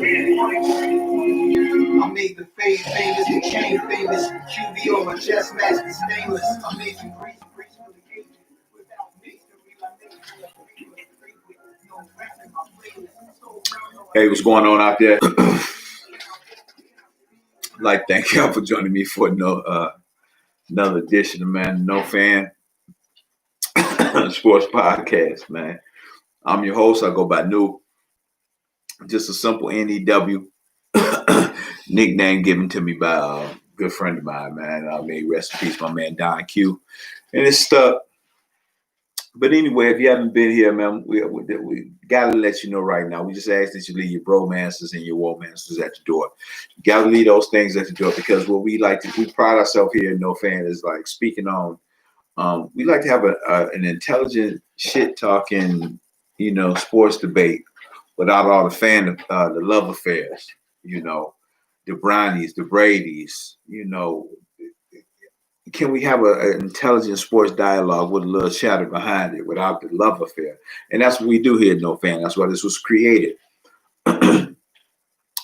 I made the fade famous, the chain famous, QB on my chest match the stainless. I made you preach for the gate without me. Hey, what's going on out there? Like, thank y'all for joining me for another edition of Man No Fan Sports Podcast, man. I'm your host. I go by New. Just a simple NEW nickname given to me by a good friend of mine, man. May rest in peace, my man Don Q. And it's stuck. But anyway, if you haven't been here, man, we gotta let you know right now. We just ask that you leave your bromances and your womancers at the door. You gotta leave those things at the door, because what we like to, we pride ourselves here in No Fan is like speaking on. We like to have an intelligent shit talking, sports debate without all the love affairs, the Brownies, the Bradys, Can we have an intelligent sports dialogue with a little chatter behind it without the love affair? And that's what we do here at No Fan. That's why this was created.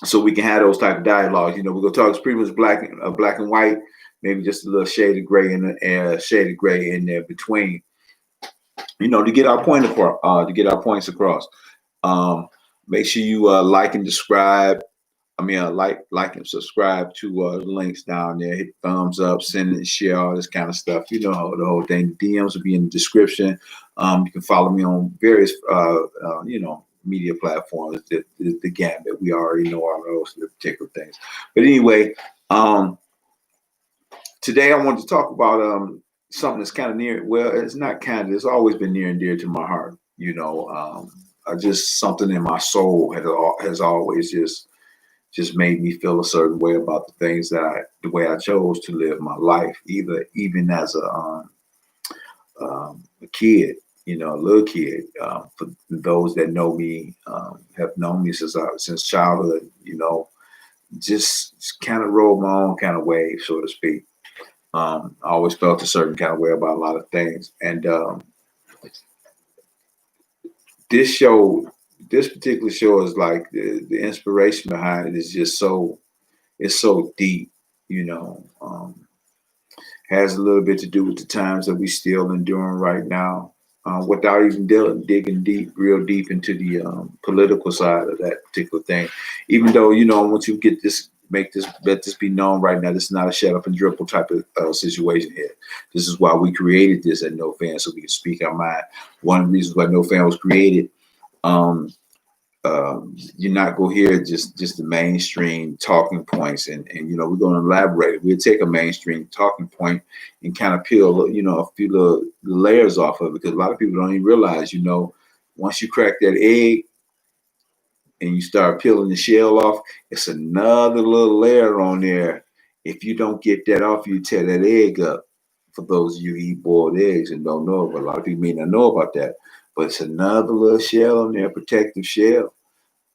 So we can have those type of dialogues. We're gonna talk, it's pretty much black and white, maybe just a little shade of gray in there between. To get our point across, to get our points across. Make sure you like and subscribe. Like and subscribe to the links down there. Hit thumbs up, send and share, all this kind of stuff. The whole thing. The DMs will be in the description. You can follow me on various, media platforms. The gambit. We already know all those particular things. But anyway, today I wanted to talk about something that's kind of near. Well, it's not kind of. It's always been near and dear to my heart. Just something in my soul has always just made me feel a certain way about the things the way I chose to live my life, even as a kid, a little kid. For those that know me, have known me since childhood, just kind of rode my own kind of wave, so to speak. I always felt a certain kind of way about a lot of things, and this particular show is like the inspiration behind it is just it's so deep, has a little bit to do with the times that we still enduring right now, without even digging real deep into the political side of that particular thing. Even though, once you let this be known right now, this is not a shut up and dribble type of situation here. This is why we created this at No Fan, so we can speak our mind. One of the reasons why No Fan was created, you're not going to hear just the mainstream talking points, and we're going to elaborate it. We'll take a mainstream talking point and kind of peel a few little layers off of it, because a lot of people don't even realize, once you crack that egg and you start peeling the shell off, it's another little layer on there. If you don't get that off, you tear that egg up. For those of you who eat boiled eggs and don't know, but a lot of people may not know about that. But it's another little shell on there, protective shell.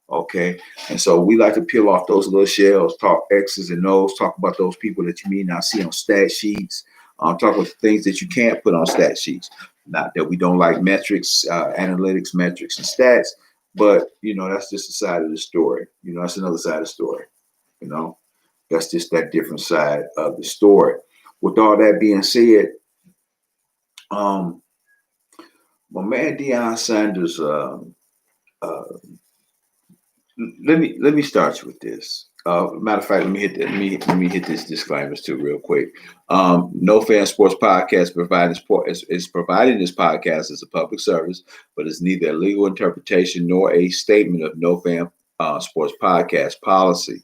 Okay. And so we like to peel off those little shells, talk X's and O's, talk about those people that you may not see on stat sheets, talk about things that you can't put on stat sheets. Not that we don't like metrics, analytics, metrics, and stats, but, that's just a side of the story. That's another side of the story. That's just that different side of the story. With all that being said, my man Deion Sanders, let me start you with this. Matter of fact, let me hit this disclaimers too real quick. No Fan Sports Podcast is providing this podcast as a public service, but it's neither a legal interpretation nor a statement of No Fan Sports Podcast policy.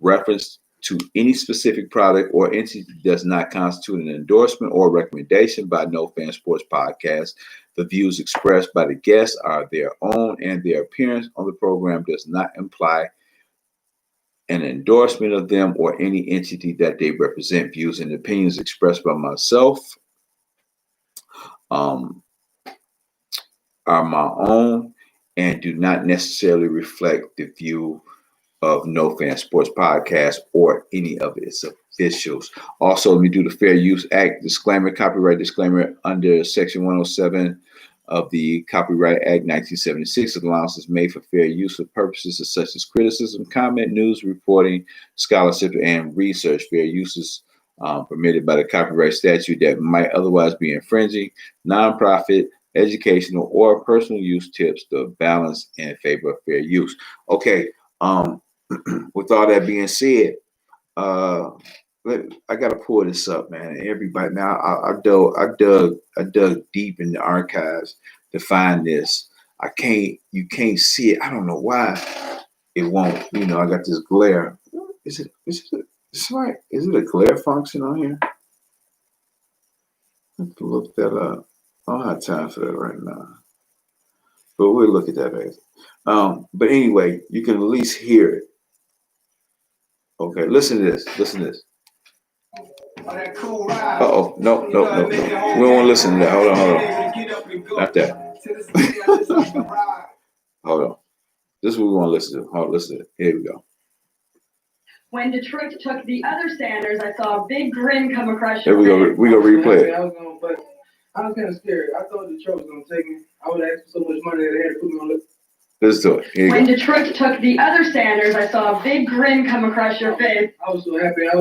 Reference to any specific product or entity does not constitute an endorsement or recommendation by No Fan Sports Podcast. The views expressed by the guests are their own, and their appearance on the program does not imply an endorsement of them or any entity that they represent. Views and opinions expressed by myself are my own and do not necessarily reflect the view of No Fan Sports Podcast or any of its officials. Also, let me do the Fair Use Act disclaimer, copyright disclaimer under Section 107 of the Copyright Act 1976. Allowances made for fair use for purposes such as criticism, comment, news reporting, scholarship, and research. Fair use is permitted by the copyright statute that might otherwise be infringing. Nonprofit, educational, or personal use tips the balance in favor of fair use. Okay. With all that being said, I gotta pull this up, man. Everybody, now I dug deep in the archives to find this. You can't see it. I don't know why it won't. You know, I got this glare. Is it a glare function on here? I have to look that up. I don't have time for that right now, but we'll look at that later. But anyway, you can at least hear it. Okay, listen to this. Listen to this. Uh-oh, no. We don't want to listen to that. Hold on. Not that. Hold on. This is what we want to listen to. Hold on, listen to it. Here we go. When Detroit took the other Sanders, I saw a big grin come across your face. Here we go. We gonna replay it. But I was kind of scared. I thought Detroit was gonna take me. I would ask for so much money that they had to put me on the. Let's do it. When Detroit took the other Sanders, I saw a big grin come across your face. I was so happy. But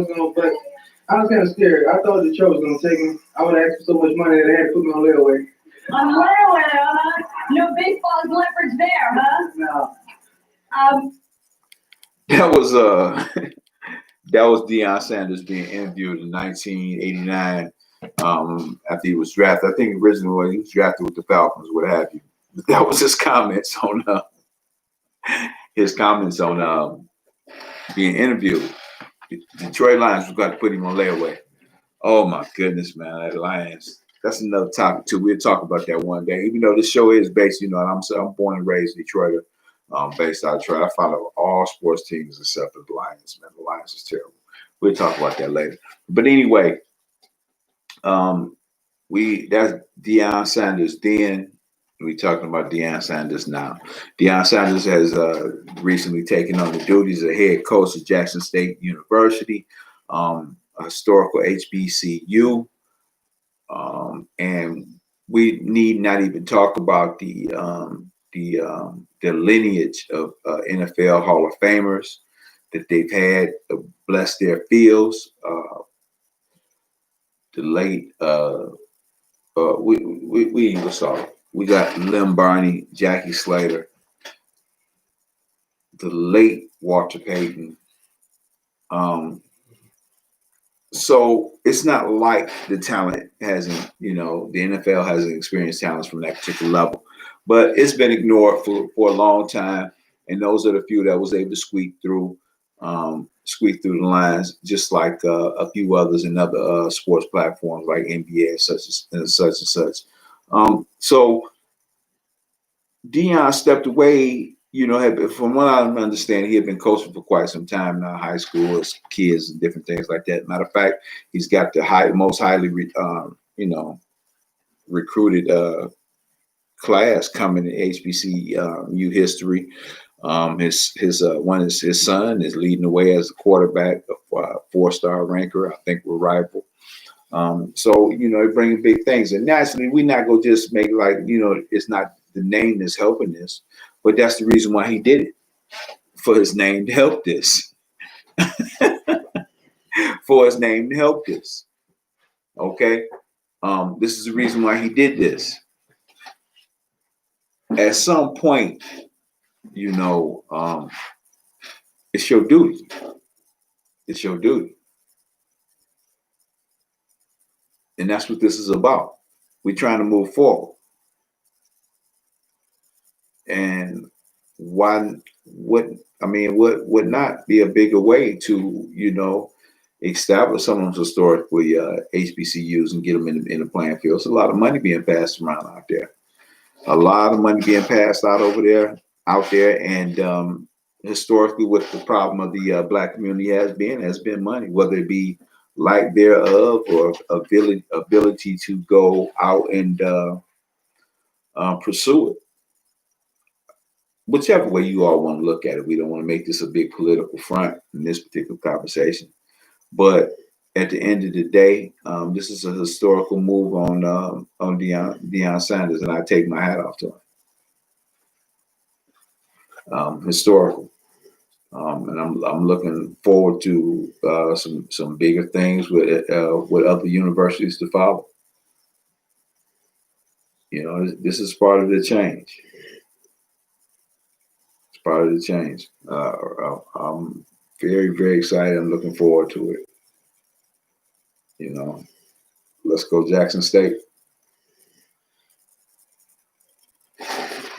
I was kind of scared. I thought Detroit was gonna take me. I would ask for so much money that they had to put me on layaway. On layaway, huh? No big falls leopards there, huh? No. That was Deion Sanders being interviewed in 1989 after he was drafted. I think originally he was drafted with the Falcons, what have you. But that was his comments on being interviewed. The Detroit Lions were going to put him on layaway. Oh my goodness, man, that Lions. That's another topic too. We'll talk about that one day. Even though this show is based, you know, I'm born and raised in Detroit. Based out of Detroit. I follow all sports teams except for the Lions, man. The Lions is terrible. We'll talk about that later. But anyway, that's Deion Sanders then. We're talking about Deion Sanders now. Deion Sanders has recently taken on the duties of head coach at Jackson State University, a historical HBCU. And we need not even talk about the lineage of NFL Hall of Famers that they've had bless their fields. The late we saw. We got Lem Barney, Jackie Slater, the late Walter Payton. So it's not like the talent hasn't, you know, the NFL hasn't experienced talents from that particular level, but it's been ignored for a long time. And those are the few that was able to squeak through the lines, just like a few others in other sports platforms like NBA, such and such. So Deion stepped away. You know, from what I understand, he had been coaching for quite some time now, high school, as kids and different things like that. Matter of fact, he's got the most highly, recruited class coming in HBCU history. His son is leading the way as a quarterback, a 4-star ranker. I think we're rival. So, you know, bringing big things. And naturally, we're not going to just make like, you know, it's not the name that's helping this, but that's the reason why he did it, for his name to help this. For his name to help this. Okay? This is the reason why he did this. At some point, you know, it's your duty. It's your duty. And that's what this is about. We're trying to move forward. And what would not be a bigger way to, you know, establish some of those historically HBCUs and get them in the playing field. There's a lot of money being passed around out there. A lot of money being passed out there. And historically, what the problem of the Black community has been money, whether it be lack thereof or ability to go out and pursue it. Whichever way you all want to look at it, we don't want to make this a big political front in this particular conversation. But at the end of the day, this is a historical move on Deion Sanders, and I take my hat off to him. Historical. And I'm looking forward to some bigger things with other universities to follow. You know, this is part of the change. It's part of the change. I'm very, very excited. I'm looking forward to it. You know, let's go Jackson State.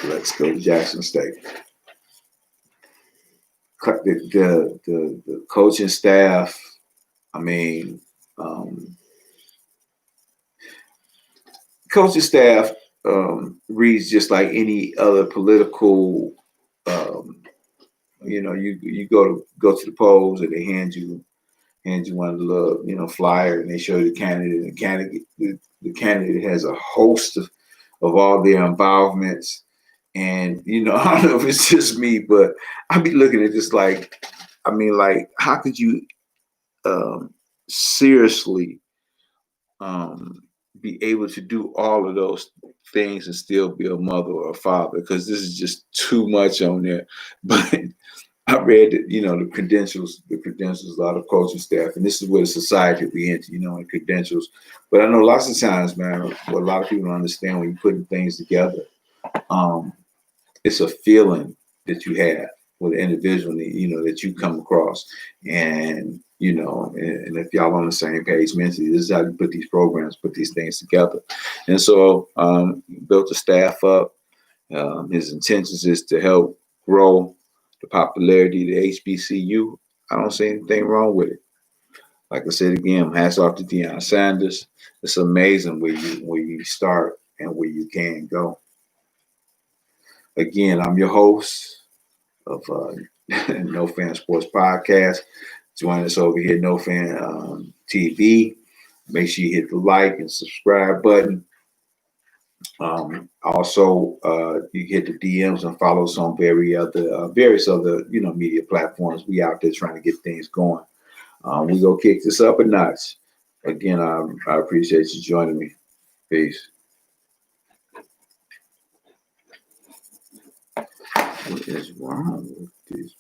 Let's go Jackson State. The coaching staff. I mean, coaching staff reads just like any other political. You know, you go to the polls and they hand you one of the little, flyer, and they show you the candidate. And the candidate has a host of all their involvements. And, I don't know if it's just me, but I be looking at this like, how could you seriously be able to do all of those things and still be a mother or a father? Because this is just too much on there. But I read that, the credentials, a lot of coaching staff, and this is where the society we into, and credentials. But I know lots of times, man, what a lot of people don't understand when you're putting things together, it's a feeling that you have with an individual, that you come across. And, and if y'all on the same page mentally, this is how you put these programs, put these things together. And so built the staff up. His intentions is to help grow the popularity of the HBCU. I don't see anything wrong with it. Like I said again, hats off to Deion Sanders. It's amazing where you start and where you can go. Again, I'm your host of No Fan Sports Podcast. Join us over here, No Fan TV. Make sure you hit the like and subscribe button. Also, you hit the DMs and follow us on various other media platforms. We out there trying to get things going. We go kick this up a notch. Again, I appreciate you joining me. Peace. What is wrong with this?